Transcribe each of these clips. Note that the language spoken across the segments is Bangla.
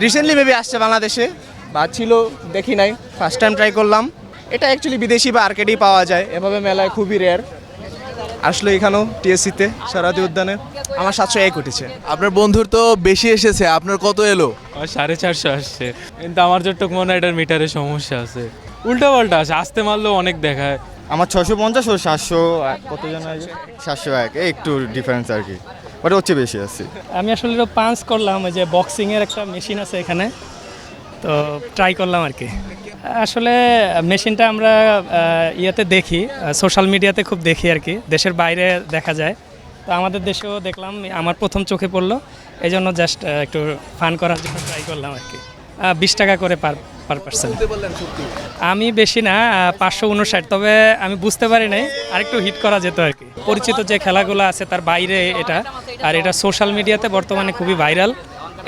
রিসেন্টলি মেবি আসছে বাংলাদেশে, বা ছিল দেখি নাই, ফার্স্ট টাইম ট্রাই করলাম। এটা অ্যাকচুয়ালি বিদেশি বা আর্কেডেই পাওয়া যায়, এভাবে মেলায় খুবই রেয়ার। আসলে এখানেও টিএসসিতে সরাদি উদ্যানে আমার 701 উঠেছে। আপনার বন্ধুর তো বেশি এসেছে, আপনার কত এলো? 450 আসছে, কিন্তু আমার যতটুকু মনে হয় এটার মিটারে সমস্যা আছে, উল্টা পাল্টা আসে, আসতে মারলেও অনেক দেখায়। আমার 650 ও 700 কত জন আছে, 701 একটু ডিফারেন্স আর কি, ওটা হচ্ছে বেশি আছে। আমি আসলে পাঞ্চ করলাম, ওই যে বক্সিংয়ের একটা মেশিন আছে এখানে, তো ট্রাই করলাম আর কি। আসলে মেশিনটা আমরা ইয়েতে দেখি, সোশ্যাল মিডিয়াতে খুব দেখি আর কি, দেশের বাইরে দেখা যায়, তো আমাদের দেশেও দেখলাম, আমার প্রথম চোখে পড়লো, এই জন্য জাস্ট একটু ফান করার জন্য ট্রাই করলাম আর কি। 20 টাকা করে পার পার্সেন্ট। আমি বেশি না, 559, তবে আমি বুঝতে পারি নাই, আরেকটু হিট করা যেত আর কি। পরিচিত যে খেলাগুলো আছে তার বাইরে এটা, আর এটা সোশ্যাল মিডিয়াতে বর্তমানে খুবই ভাইরাল,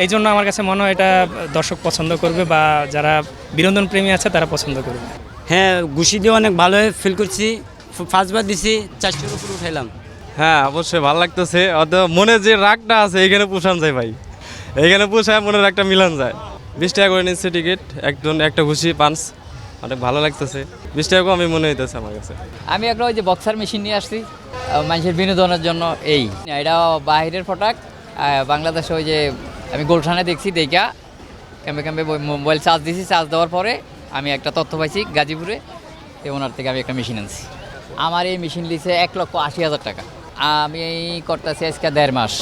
এই জন্য আমার কাছে মনে হয় এটা দর্শক পছন্দ করবে, বা যারা বিনোদন প্রেমী আছে তারা পছন্দ করবে। হ্যাঁ, ঘুষি দিয়ে অনেক ভালো ফিল করছি, ফার্স্টবার দিছি 400-র উপরে উঠাইলাম। হ্যাঁ, অবশ্যই ভালো লাগতেছে, অত মনে যে রাগটা আছে এইখানে পুষান যায় ভাই, এইখানে পুষায় মনের রাগটা মিলান যায়। 20 টাকা করে নিচ্ছে টিকিট, একটা ঘুষি পাঞ্চ, অনেক ভালো লাগতেছে। 20 টাকাও আমি মনে হইতেছে আমার কাছে। আমি একটা ওই যে বক্সার মেশিন নিয়ে আসছি মানুষের বিনোদনের জন্য। এটা বাহিরের প্রোডাক্ট, বাংলাদেশে ওই যে আমি গোলশানে দেখছি, দেখা ক্যাম্পে মোবাইল চার্জ দিয়েছি, চার্জ দেওয়ার পরে আমি একটা তথ্য পাইছি গাজীপুরে, তো ওনার থেকে আমি একটা মেশিন আনছি। আমার এই মেশিন লিখছে 1,80,000 টাকা। আমি করতেছি আজকে 1.5 মাস,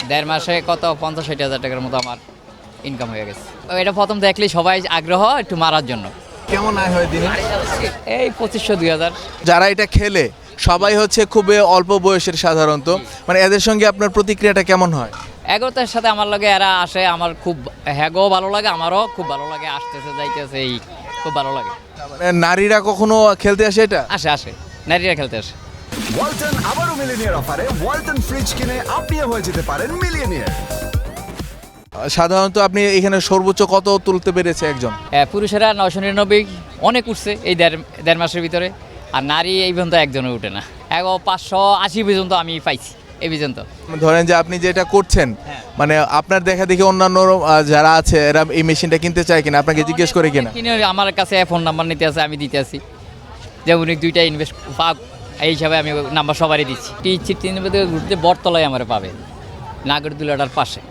1.5 মাসে কত 50-60 হাজার টাকার মতো আমার ইনকাম হয়ে গেছে। এটা প্রথম দেখলেই সবাই আগ্রহ একটু মারার জন্য। কেমন আয় হয় দিনে? এই 2500-2000। যারা এটা খেলে সবাই হচ্ছে খুবই অল্প বয়সের সাধারণত, মানে এদের সঙ্গে আপনার প্রতিক্রিয়াটা কেমন হয়? এগোতের সাথে আমার লগে এরা আসে, আমার খুব হ্যাগো ভালো লাগে, আমারও খুব ভালো লাগে, আসতেছে যাইতেছে, এই খুব ভালো লাগে। মানে নারীরা কখনো খেলতে আসে এটা? আসে নারীরা খেলতে আসে। ওয়ালটন আবারও মিলিয়নিয়ার অফারে ওয়ালটন ফ্রিজ কিনে আপনিও হয়ে যেতে পারেন মিলিয়নিয়ার। সাধারণত আপনি এখানে সর্বোচ্চ কত তুলতে পেরেছে একজন? পুরুষেরা 999 অনেক উঠছে এই দেড় মাসের ভিতরে, আর নারী এই পর্যন্ত একজনও উঠে না। 580 পর্যন্ত আমি পাইছি এই পর্যন্ত। ধরেন যে আপনি যেটা করছেন, মানে আপনার দেখা দেখি অন্যান্য যারা আছে এরা এই মেশিনটা কিনতে চায় কিনা, আপনাকে জিজ্ঞেস করে কিনা? কিনে আমার কাছে ফোন নাম্বার নিতে আছে, আমি দিতে আছি, যেমন 2টা ইনভেস্ট পাক, এই হিসাবে আমি নাম্বার সবারই দিচ্ছি। টি ঘুরতে বটতলায় আমার পাবে, নাগরদুলাটার পাশে।